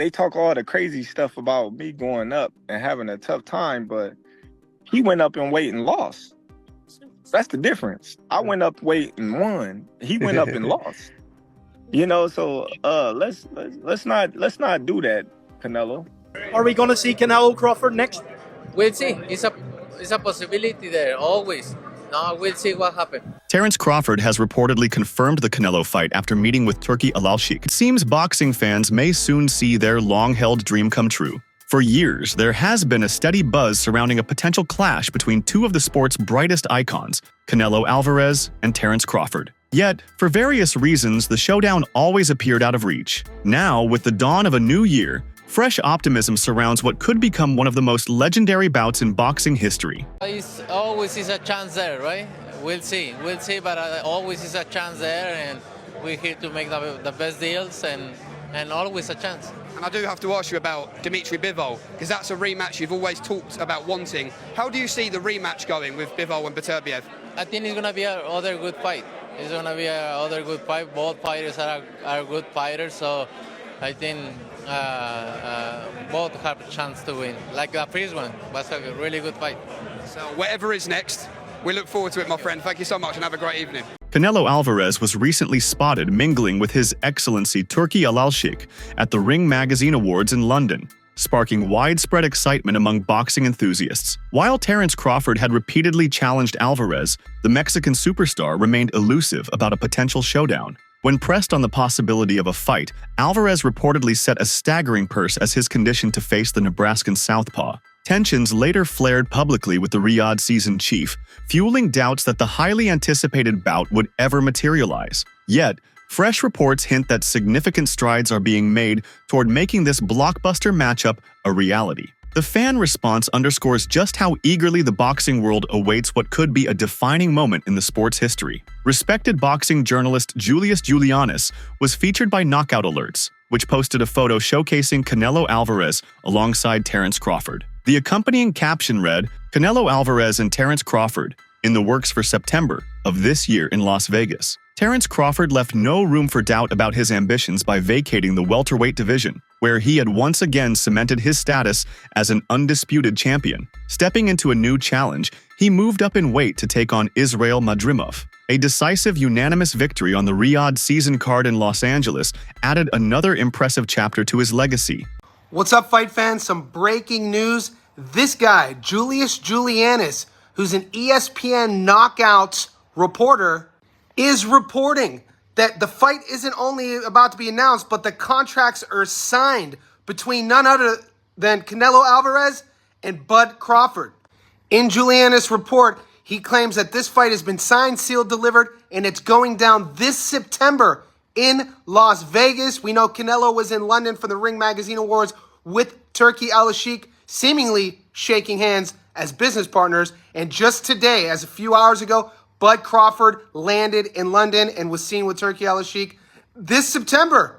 they talk all the crazy stuff about me going up and having a tough time, but he went up in weight and lost. That's the difference. I went up weight and won. He went up and lost. So let's not do that, Canelo. Are we gonna see Canelo Crawford next? We'll see. It's a possibility there, always. No, we'll see what happens. Terence Crawford has reportedly confirmed the Canelo fight after meeting with Turki Alalshikh. It seems boxing fans may soon see their long-held dream come true. For years, there has been a steady buzz surrounding a potential clash between two of the sport's brightest icons, Canelo Alvarez and Terence Crawford. Yet, for various reasons, the showdown always appeared out of reach. Now, with the dawn of a new year, fresh optimism surrounds what could become one of the most legendary bouts in boxing history. It's always is a chance there, right? We'll see, but always is a chance there, and we're here to make the best deals, and always a chance. And I do have to ask you about Dimitri Bivol, because that's a rematch you've always talked about wanting. How do you see the rematch going with Bivol and Beterbiev? I think it's going to be another good fight. It's going to be another good fight. Both fighters are good fighters, so I think both have a chance to win. Like the first one was a really good fight. So whatever is next, we look forward to it, my friend. Thank you so much and have a great evening. Canelo Alvarez was recently spotted mingling with His Excellency Turki Alalshikh at the Ring Magazine Awards in London, sparking widespread excitement among boxing enthusiasts. While Terence Crawford had repeatedly challenged Alvarez, the Mexican superstar remained elusive about a potential showdown. When pressed on the possibility of a fight, Alvarez reportedly set a staggering purse as his condition to face the Nebraskan southpaw. Tensions later flared publicly with the Riyadh seasoned chief, fueling doubts that the highly anticipated bout would ever materialize. Yet, fresh reports hint that significant strides are being made toward making this blockbuster matchup a reality. The fan response underscores just how eagerly the boxing world awaits what could be a defining moment in the sport's history. Respected boxing journalist Julius Julianis was featured by Knockout Alerts, which posted a photo showcasing Canelo Alvarez alongside Terence Crawford. The accompanying caption read, "Canelo Alvarez and Terence Crawford, in the works for September of this year in Las Vegas." Terence Crawford left no room for doubt about his ambitions by vacating the welterweight division, where he had once again cemented his status as an undisputed champion. Stepping into a new challenge, he moved up in weight to take on Israil Madrimov. A decisive unanimous victory on the Riyadh season card in Los Angeles added another impressive chapter to his legacy. What's up, fight fans? Some breaking news. This guy, Julius Julianis, who's an ESPN Knockouts reporter, is reporting that the fight isn't only about to be announced, but the contracts are signed between none other than Canelo Alvarez and Bud Crawford. In Julianis' report, he claims that this fight has been signed, sealed, delivered, and it's going down this September in Las Vegas. We know Canelo was in London for the Ring Magazine Awards with Turki Alalshikh, seemingly shaking hands as business partners. And just today, as a few hours ago, Bud Crawford landed in London and was seen with Turki Alalshikh this September.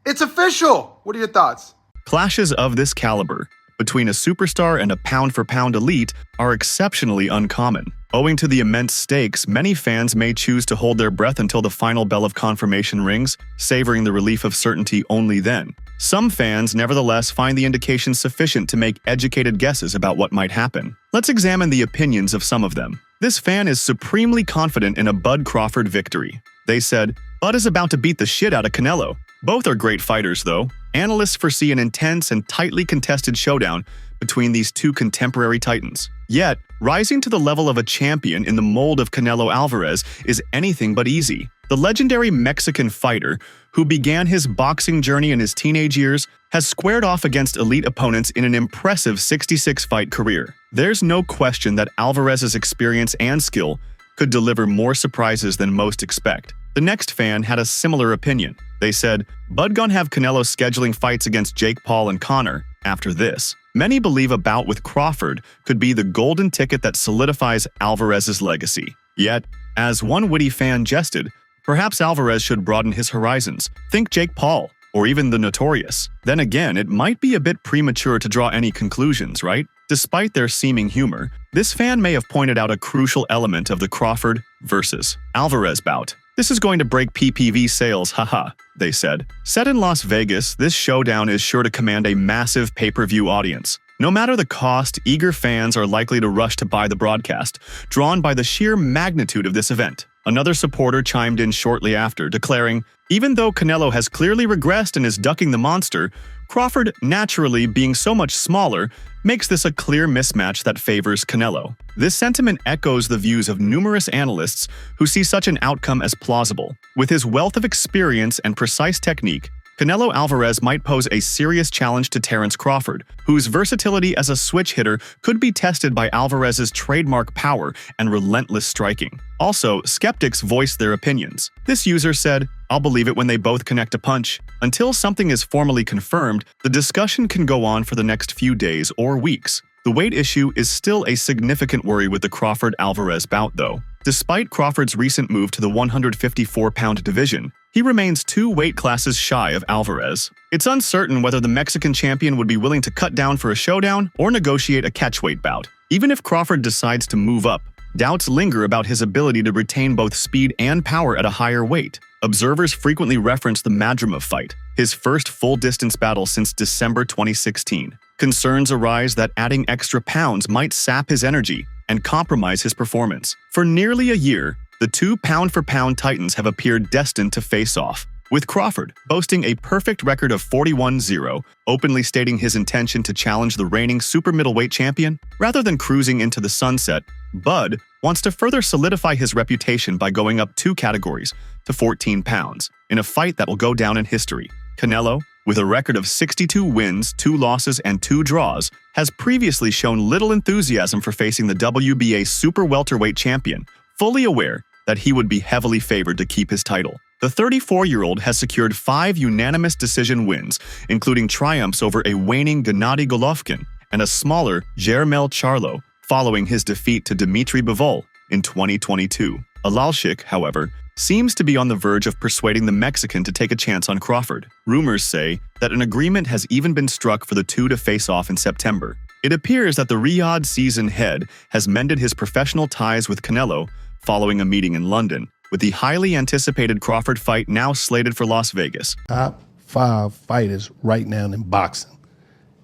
It's official. What are your thoughts? Clashes of this caliber between a superstar and a pound-for-pound elite are exceptionally uncommon. Owing to the immense stakes, many fans may choose to hold their breath until the final bell of confirmation rings, savoring the relief of certainty only then. Some fans, nevertheless, find the indications sufficient to make educated guesses about what might happen. Let's examine the opinions of some of them. This fan is supremely confident in a Bud Crawford victory. They said, "Bud is about to beat the shit out of Canelo." Both are great fighters, though. Analysts foresee an intense and tightly contested showdown between these two contemporary titans. Yet, rising to the level of a champion in the mold of Canelo Alvarez is anything but easy. The legendary Mexican fighter, who began his boxing journey in his teenage years, has squared off against elite opponents in an impressive 66-fight career. There's no question that Alvarez's experience and skill could deliver more surprises than most expect. The next fan had a similar opinion. They said, "Bud gon' have Canelo scheduling fights against Jake Paul and Conor after this." Many believe a bout with Crawford could be the golden ticket that solidifies Alvarez's legacy. Yet, as one witty fan jested, perhaps Alvarez should broaden his horizons. Think Jake Paul, or even the Notorious. Then again, it might be a bit premature to draw any conclusions, right? Despite their seeming humor, this fan may have pointed out a crucial element of the Crawford versus Alvarez bout. This is going to break PPV sales, haha, they said. Set in Las Vegas, this showdown is sure to command a massive pay-per-view audience. No matter the cost, eager fans are likely to rush to buy the broadcast, drawn by the sheer magnitude of this event. Another supporter chimed in shortly after, declaring, even though Canelo has clearly regressed and is ducking the monster, Crawford, naturally being so much smaller, makes this a clear mismatch that favors Canelo. This sentiment echoes the views of numerous analysts who see such an outcome as plausible. With his wealth of experience and precise technique, Canelo Alvarez might pose a serious challenge to Terence Crawford, whose versatility as a switch hitter could be tested by Alvarez's trademark power and relentless striking. Also, skeptics voiced their opinions. This user said, "I'll believe it when they both connect a punch. Until something is formally confirmed, the discussion can go on for the next few days or weeks." The weight issue is still a significant worry with the Crawford-Alvarez bout, though. Despite Crawford's recent move to the 154-pound division, he remains 2 weight classes shy of Alvarez. It's uncertain whether the Mexican champion would be willing to cut down for a showdown or negotiate a catchweight bout. Even if Crawford decides to move up, doubts linger about his ability to retain both speed and power at a higher weight. Observers frequently reference the Madrimov fight, his first full-distance battle since December 2016. Concerns arise that adding extra pounds might sap his energy and compromise his performance. For nearly a year, the 2 pound-for-pound titans have appeared destined to face off, with Crawford boasting a perfect record of 41-0, openly stating his intention to challenge the reigning super middleweight champion. Rather than cruising into the sunset, Bud wants to further solidify his reputation by going up 2 categories to 14 pounds, in a fight that will go down in history. Canelo, with a record of 62 wins, 2 losses, and 2 draws, has previously shown little enthusiasm for facing the WBA super welterweight champion, fully aware that he would be heavily favored to keep his title. The 34-year-old has secured 5 unanimous decision wins, including triumphs over a waning Gennady Golovkin and a smaller Jermel Charlo, following his defeat to Dmitry Bivol in 2022. Alalshikh, however, seems to be on the verge of persuading the Mexican to take a chance on Crawford. Rumors say that an agreement has even been struck for the two to face off in September. It appears that the Riyadh season head has mended his professional ties with Canelo following a meeting in London, with the highly anticipated Crawford fight now slated for Las Vegas. Top 5 fighters right now in boxing.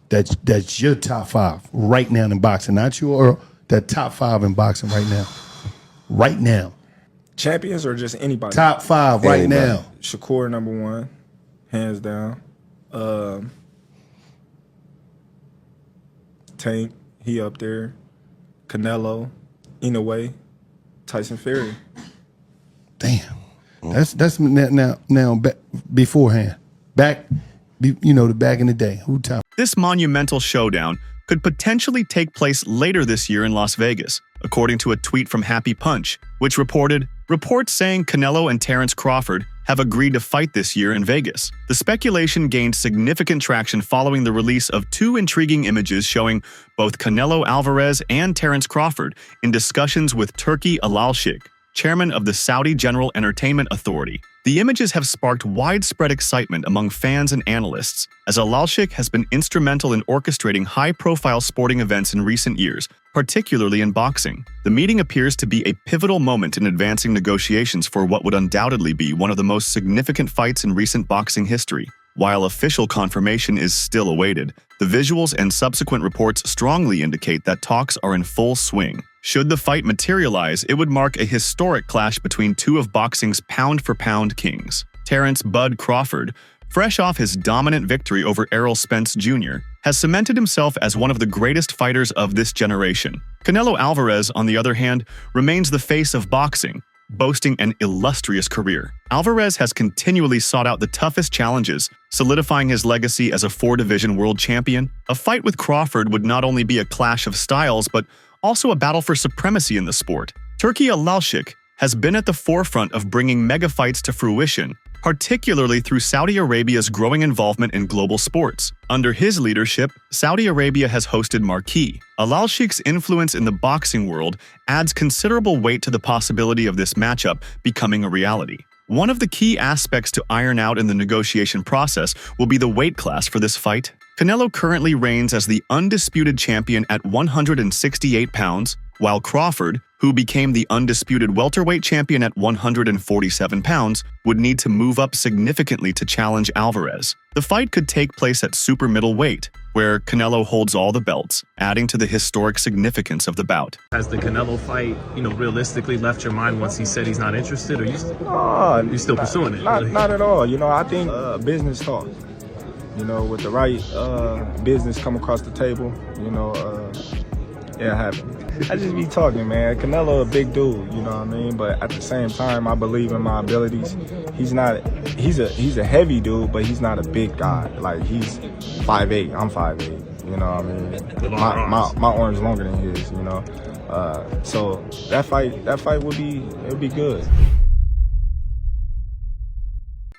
That's your top 5 right now in boxing, not your that top 5 in boxing right now. Right now. Champions or just anybody? Top 5 right Anybody. now. Shakur #1, hands down. Tank, he up there. Canelo, Inoue, Tyson Fury. Damn. That's now beforehand. Back in the day. Who top? This monumental showdown could potentially take place later this year in Las Vegas, according to a tweet from Happy Punch, which reported, reports saying Canelo and Terence Crawford have agreed to fight this year in Vegas. The speculation gained significant traction following the release of 2 intriguing images showing both Canelo Alvarez and Terence Crawford in discussions with Turki Alalshikh, chairman of the Saudi General Entertainment Authority. The images have sparked widespread excitement among fans and analysts, as Alalshikh has been instrumental in orchestrating high-profile sporting events in recent years, particularly in boxing. The meeting appears to be a pivotal moment in advancing negotiations for what would undoubtedly be one of the most significant fights in recent boxing history. While official confirmation is still awaited, the visuals and subsequent reports strongly indicate that talks are in full swing. Should the fight materialize, it would mark a historic clash between 2 of boxing's pound-for-pound kings. Terence "Bud" Crawford, fresh off his dominant victory over Errol Spence Jr., has cemented himself as one of the greatest fighters of this generation. Canelo Alvarez, on the other hand, remains the face of boxing, boasting an illustrious career. Alvarez has continually sought out the toughest challenges, solidifying his legacy as a 4-division world champion. A fight with Crawford would not only be a clash of styles, but also a battle for supremacy in the sport. Turki Alalshikh has been at the forefront of bringing mega fights to fruition, particularly through Saudi Arabia's growing involvement in global sports. Under his leadership, Saudi Arabia has hosted Marquee. Alalshikh's influence in the boxing world adds considerable weight to the possibility of this matchup becoming a reality. One of the key aspects to iron out in the negotiation process will be the weight class for this fight. Canelo currently reigns as the undisputed champion at 168 pounds, while Crawford, who became the undisputed welterweight champion at 147 pounds, would need to move up significantly to challenge Alvarez. The fight could take place at super middleweight, where Canelo holds all the belts, adding to the historic significance of the bout. Has the Canelo fight, realistically left your mind once he said he's not interested, or you still pursuing it? Not at all. I think business talk. With the right business come across the table, it happens. I just be talking, man. Canelo a big dude, you know what I mean? But at the same time, I believe in my abilities. He's a heavy dude, but he's not a big guy. Like, he's 5'8", I'm 5'8", you know what I mean? My arm's longer than his, So that fight would be good.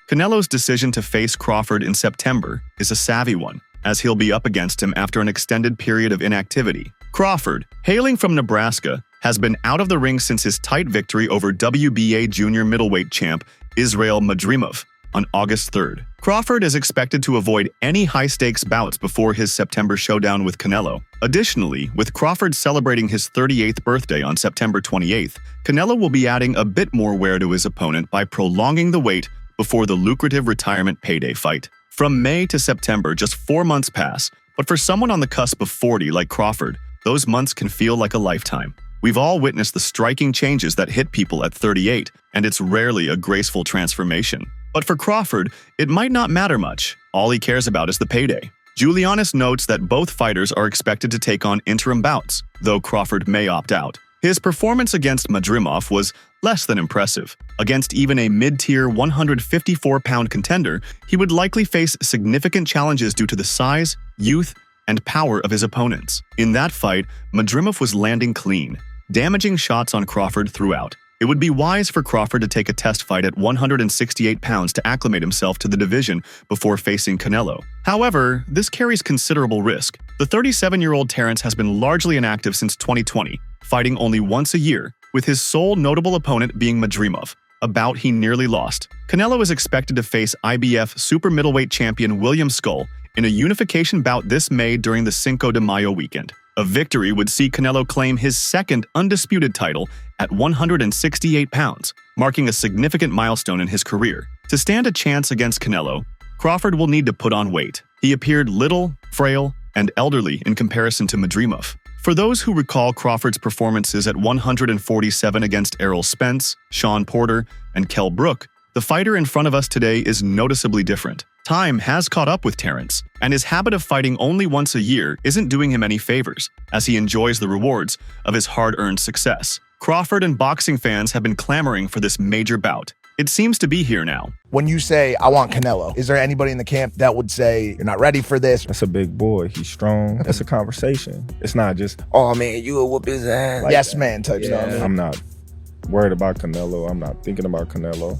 Canelo's decision to face Crawford in September is a savvy one, as he'll be up against him after an extended period of inactivity. Crawford, hailing from Nebraska, has been out of the ring since his tight victory over WBA junior middleweight champ Israel Madrimov on August 3rd. Crawford is expected to avoid any high-stakes bouts before his September showdown with Canelo. Additionally, with Crawford celebrating his 38th birthday on September 28th, Canelo will be adding a bit more wear to his opponent by prolonging the wait before the lucrative retirement payday fight. From May to September, just 4 months pass, but for someone on the cusp of 40 like Crawford, those months can feel like a lifetime. We've all witnessed the striking changes that hit people at 38, and it's rarely a graceful transformation. But for Crawford, it might not matter much. All he cares about is the payday. Julianis notes that both fighters are expected to take on interim bouts, though Crawford may opt out. His performance against Madrimov was less than impressive. Against even a mid-tier 154-pound contender, he would likely face significant challenges due to the size, youth, and power of his opponents. In that fight, Madrimov was landing clean, damaging shots on Crawford throughout. It would be wise for Crawford to take a test fight at 168 pounds to acclimate himself to the division before facing Canelo. However, this carries considerable risk. The 37-year-old Terence has been largely inactive since 2020, fighting only once a year, with his sole notable opponent being Madrimov, a bout he nearly lost. Canelo is expected to face IBF super middleweight champion William Skull in a unification bout this May during the Cinco de Mayo weekend. A victory would see Canelo claim his second undisputed title at 168 pounds, marking a significant milestone in his career. To stand a chance against Canelo, Crawford will need to put on weight. He appeared little, frail, and elderly in comparison to Madrimov. For those who recall Crawford's performances at 147 against Errol Spence, Sean Porter, and Kell Brook, the fighter in front of us today is noticeably different. Time has caught up with Terence, and his habit of fighting only once a year isn't doing him any favors, as he enjoys the rewards of his hard-earned success. Crawford and boxing fans have been clamoring for this major bout. It seems to be here now. When you say, I want Canelo, is there anybody in the camp that would say, you're not ready for this? That's a big boy. He's strong. That's a conversation. It's not just, oh man, you will whoop his ass. Like yes, that. Man type stuff. I'm not worried about Canelo. I'm not thinking about Canelo.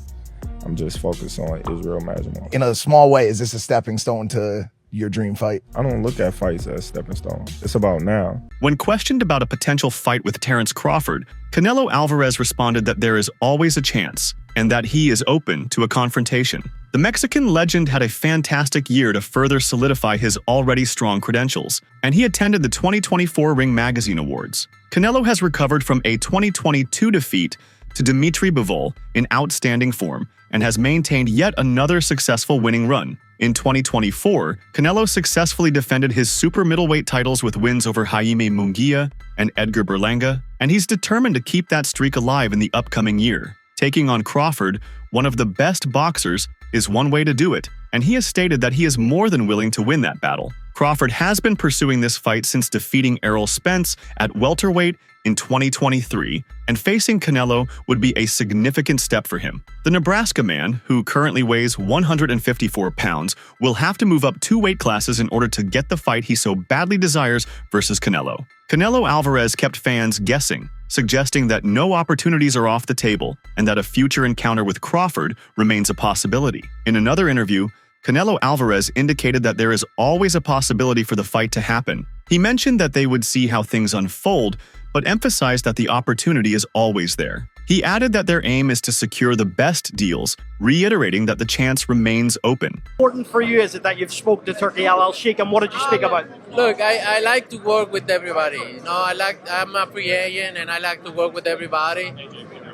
I'm just focused on Israel Madrimov. In a small way, is this a stepping stone to your dream fight? I don't look at fights as stepping stones. It's about now. When questioned about a potential fight with Terence Crawford, Canelo Alvarez responded that there is always a chance, and that he is open to a confrontation. The Mexican legend had a fantastic year to further solidify his already strong credentials, and he attended the 2024 Ring Magazine Awards. Canelo has recovered from a 2022 defeat to Dimitri Bivol in outstanding form, and has maintained yet another successful winning run. In 2024, Canelo successfully defended his super middleweight titles with wins over Jaime Munguia and Edgar Berlanga, and he's determined to keep that streak alive in the upcoming year. Taking on Crawford, one of the best boxers, is one way to do it, and he has stated that he is more than willing to win that battle. Crawford has been pursuing this fight since defeating Errol Spence at welterweight in 2023, and facing Canelo would be a significant step for him. The Nebraska man, who currently weighs 154 pounds, will have to move up 2 weight classes in order to get the fight he so badly desires versus Canelo. Canelo Alvarez kept fans guessing, suggesting that no opportunities are off the table and that a future encounter with Crawford remains a possibility. In another interview, Canelo Alvarez indicated that there is always a possibility for the fight to happen. He mentioned that they would see how things unfold, but emphasized that the opportunity is always there. He added that their aim is to secure the best deals, reiterating that the chance remains open. Important for you is it that you've spoke to Turki Alalshikh, and what did you speak about? Look, I like to work with everybody. You know, I'm a free agent and I like to work with everybody.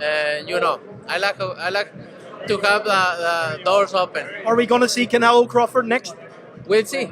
And you know, I like to have the doors open. Are we going to see Canelo Crawford next? We'll see.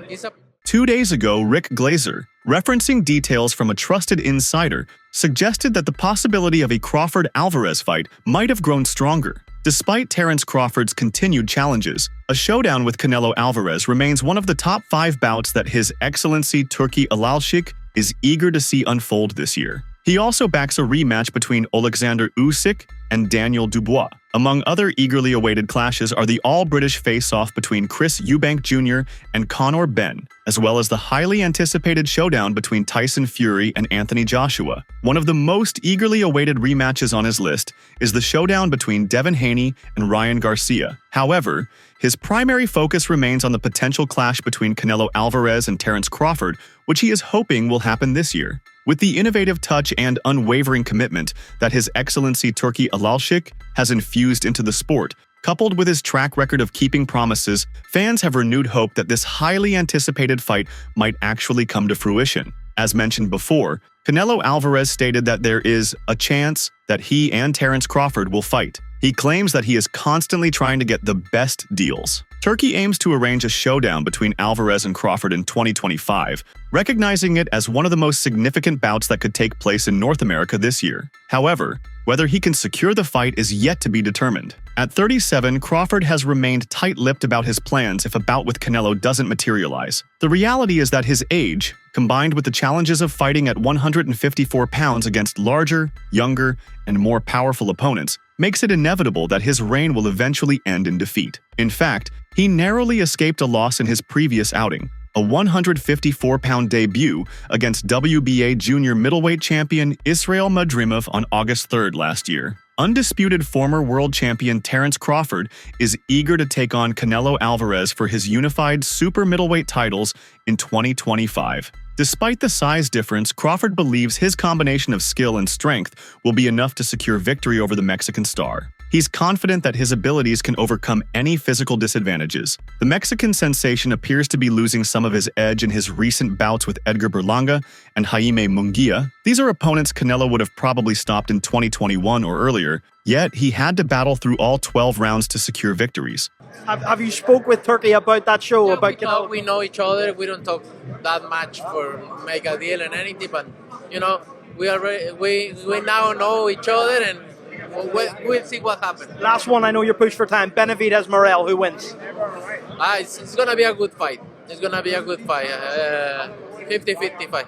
2 days ago, Rick Glazer, referencing details from a trusted insider, suggested that the possibility of a Crawford-Alvarez fight might have grown stronger. Despite Terence Crawford's continued challenges, a showdown with Canelo Alvarez remains one of the top 5 bouts that His Excellency Turki Alalshikh is eager to see unfold this year. He also backs a rematch between Alexander Usyk and Daniel Dubois. Among other eagerly awaited clashes are the all-British face-off between Chris Eubank Jr. and Conor Benn, as well as the highly anticipated showdown between Tyson Fury and Anthony Joshua. One of the most eagerly awaited rematches on his list is the showdown between Devin Haney and Ryan Garcia. However, his primary focus remains on the potential clash between Canelo Alvarez and Terence Crawford, which he is hoping will happen this year. With the innovative touch and unwavering commitment that His Excellency Turki Alalshikh has infused into the sport, coupled with his track record of keeping promises, fans have renewed hope that this highly anticipated fight might actually come to fruition. As mentioned before, Canelo Alvarez stated that there is a chance that he and Terence Crawford will fight. He claims that he is constantly trying to get the best deals. Turkey aims to arrange a showdown between Alvarez and Crawford in 2025, recognizing it as one of the most significant bouts that could take place in North America this year. However, whether he can secure the fight is yet to be determined. At 37, Crawford has remained tight-lipped about his plans if a bout with Canelo doesn't materialize. The reality is that his age, combined with the challenges of fighting at 154 pounds against larger, younger, and more powerful opponents, makes it inevitable that his reign will eventually end in defeat. In fact, he narrowly escaped a loss in his previous outing, a 154-pound debut against WBA junior middleweight champion Israel Madrimov on August 3rd last year. Undisputed former world champion Terence Crawford is eager to take on Canelo Alvarez for his unified super middleweight titles in 2025. Despite the size difference, Crawford believes his combination of skill and strength will be enough to secure victory over the Mexican star. He's confident that his abilities can overcome any physical disadvantages. The Mexican sensation appears to be losing some of his edge in his recent bouts with Edgar Berlanga and Jaime Munguia. These are opponents Canelo would have probably stopped in 2021 or earlier, yet he had to battle through all 12 rounds to secure victories. Have you spoke with Turkey about that show? Yeah, about Canelo? we know each other. We don't talk that much for make a deal and anything, but you know, we now know each other, and we'll see what happens. Last one, I know you're pushed for time. Benavidez Morel, who wins? It's gonna be a good fight. It's gonna be a good fight. 50-50 fight.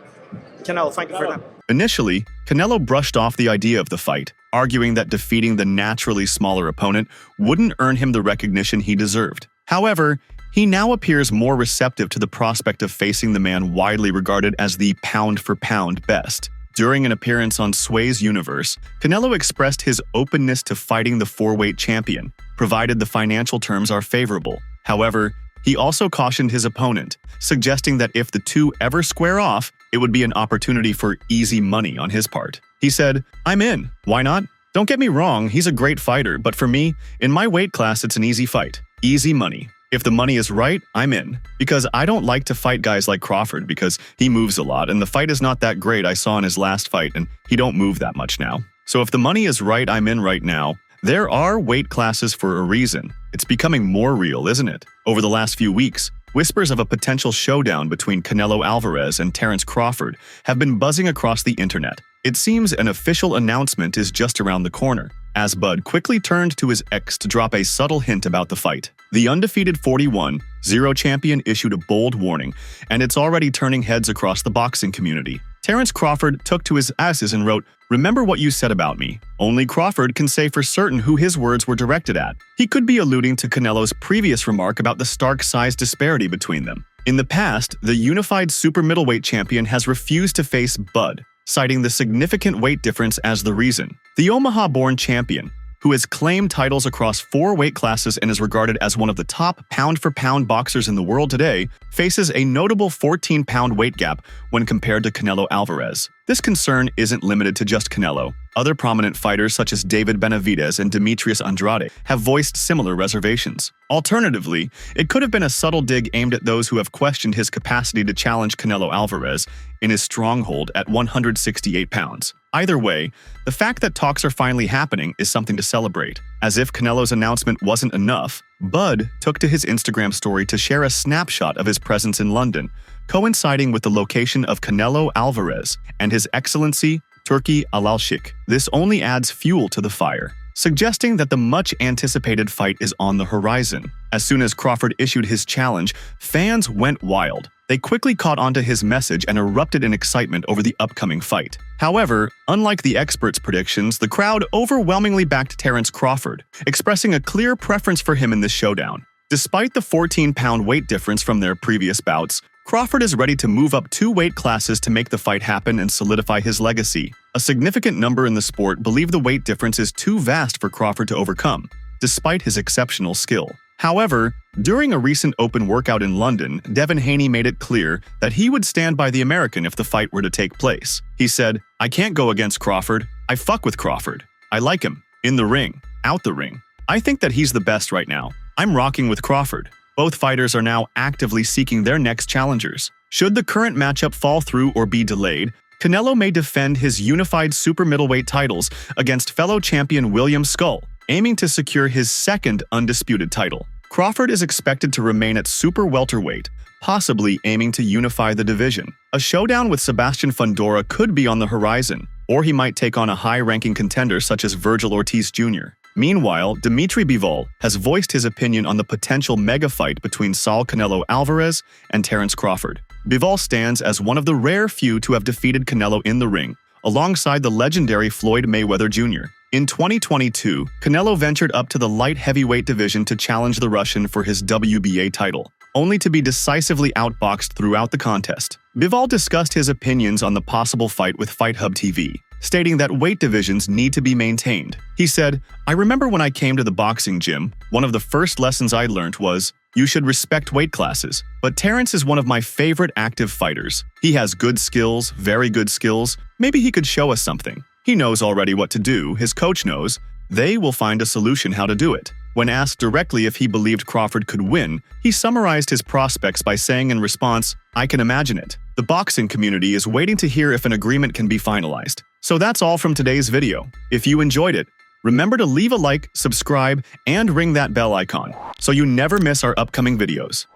Canelo, thank you for that. Initially, Canelo brushed off the idea of the fight, arguing that defeating the naturally smaller opponent wouldn't earn him the recognition he deserved. However, he now appears more receptive to the prospect of facing the man widely regarded as the pound-for-pound best. During an appearance on Sway's Universe, Canelo expressed his openness to fighting the four-weight champion, provided the financial terms are favorable. However, he also cautioned his opponent, suggesting that if the two ever square off, it would be an opportunity for easy money on his part. He said, "I'm in. Why not? Don't get me wrong, he's a great fighter, but for me, in my weight class, it's an easy fight. Easy money. If the money is right, I'm in. Because I don't like to fight guys like Crawford because he moves a lot, and the fight is not that great I saw in his last fight, and he don't move that much now. So if the money is right, I'm in right now. There are weight classes for a reason. It's becoming more real, isn't it?" Over the last few weeks, whispers of a potential showdown between Canelo Alvarez and Terence Crawford have been buzzing across the internet. It seems an official announcement is just around the corner, as Bud quickly turned to his ex to drop a subtle hint about the fight. The undefeated 41-0 champion issued a bold warning, and it's already turning heads across the boxing community. Terence Crawford took to his asses and wrote, "Remember what you said about me." Only Crawford can say for certain who his words were directed at. He could be alluding to Canelo's previous remark about the stark size disparity between them. In the past, the unified super middleweight champion has refused to face Bud, citing the significant weight difference as the reason. The Omaha-born champion, who has claimed titles across 4 weight classes and is regarded as one of the top pound-for-pound boxers in the world today, faces a notable 14-pound weight gap when compared to Canelo Alvarez. This concern isn't limited to just Canelo. Other prominent fighters such as David Benavidez and Demetrius Andrade have voiced similar reservations. Alternatively, it could have been a subtle dig aimed at those who have questioned his capacity to challenge Canelo Alvarez in his stronghold at 168 pounds. Either way, the fact that talks are finally happening is something to celebrate. As if Canelo's announcement wasn't enough, Bud took to his Instagram story to share a snapshot of his presence in London, coinciding with the location of Canelo Alvarez and His Excellency Turki Alalshikh. This only adds fuel to the fire, suggesting that the much-anticipated fight is on the horizon. As soon as Crawford issued his challenge, fans went wild. They quickly caught onto his message and erupted in excitement over the upcoming fight. However, unlike the experts' predictions, the crowd overwhelmingly backed Terence Crawford, expressing a clear preference for him in this showdown. Despite the 14-pound weight difference from their previous bouts, Crawford is ready to move up 2 weight classes to make the fight happen and solidify his legacy. A significant number in the sport believe the weight difference is too vast for Crawford to overcome, despite his exceptional skill. However, during a recent open workout in London, Devin Haney made it clear that he would stand by the American if the fight were to take place. He said, "I can't go against Crawford. I fuck with Crawford. I like him. In the ring. Out the ring. I think that he's the best right now. I'm rocking with Crawford." Both fighters are now actively seeking their next challengers. Should the current matchup fall through or be delayed, Canelo may defend his unified super middleweight titles against fellow champion William Skull, aiming to secure his second undisputed title. Crawford is expected to remain at super welterweight, possibly aiming to unify the division. A showdown with Sebastian Fundora could be on the horizon, or he might take on a high-ranking contender such as Virgil Ortiz Jr. Meanwhile, Dimitri Bivol has voiced his opinion on the potential mega fight between Saul Canelo Alvarez and Terence Crawford. Bivol stands as one of the rare few to have defeated Canelo in the ring, alongside the legendary Floyd Mayweather Jr. In 2022, Canelo ventured up to the light heavyweight division to challenge the Russian for his WBA title, only to be decisively outboxed throughout the contest. Bivol discussed his opinions on the possible fight with FightHub TV, stating that weight divisions need to be maintained. He said, "I remember when I came to the boxing gym, one of the first lessons I learned was, you should respect weight classes. But Terence is one of my favorite active fighters. He has good skills, very good skills. Maybe he could show us something. He knows already what to do, his coach knows. They will find a solution how to do it." When asked directly if he believed Crawford could win, he summarized his prospects by saying in response, "I can imagine it." The boxing community is waiting to hear if an agreement can be finalized. So that's all from today's video. If you enjoyed it, remember to leave a like, subscribe, and ring that bell icon so you never miss our upcoming videos.